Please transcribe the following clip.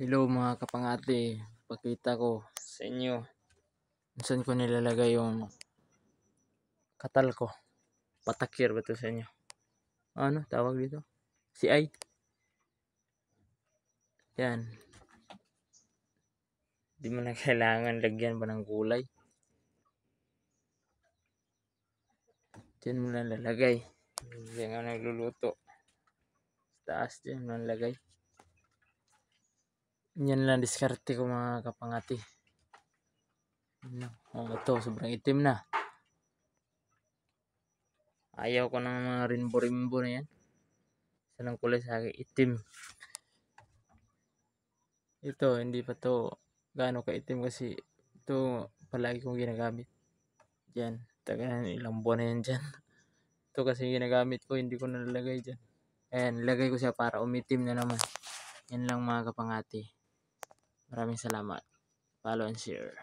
Hello mga kapangati, pakita ko sa inyo kung saan ko nilalagay yung katal ko. Patakir ba ito sa inyo? Ano tawag dito? CI? Yan. Di mo na kailangan lagyan pa ng kulay. Diyan mo na lalagay. Diyan nga nagluluto. Taas diyan mo lalagay. Yan lang diskarte ko mga kapangati. Oh, ito sobrang itim na. Ayaw ko ng mga rainbow na yan. Isa lang kulay sa akin, itim. Ito, hindi pa to gaano ka itim kasi ito palagi kong ginagamit. Diyan, tagal ilang buwan na yan dyan. Ito kasi ginagamit ko, hindi ko nalalagay dyan. Ayan, nilagay ko siya para umitim na naman. Yan lang mga kapangati. Maraming salamat. Follow and share.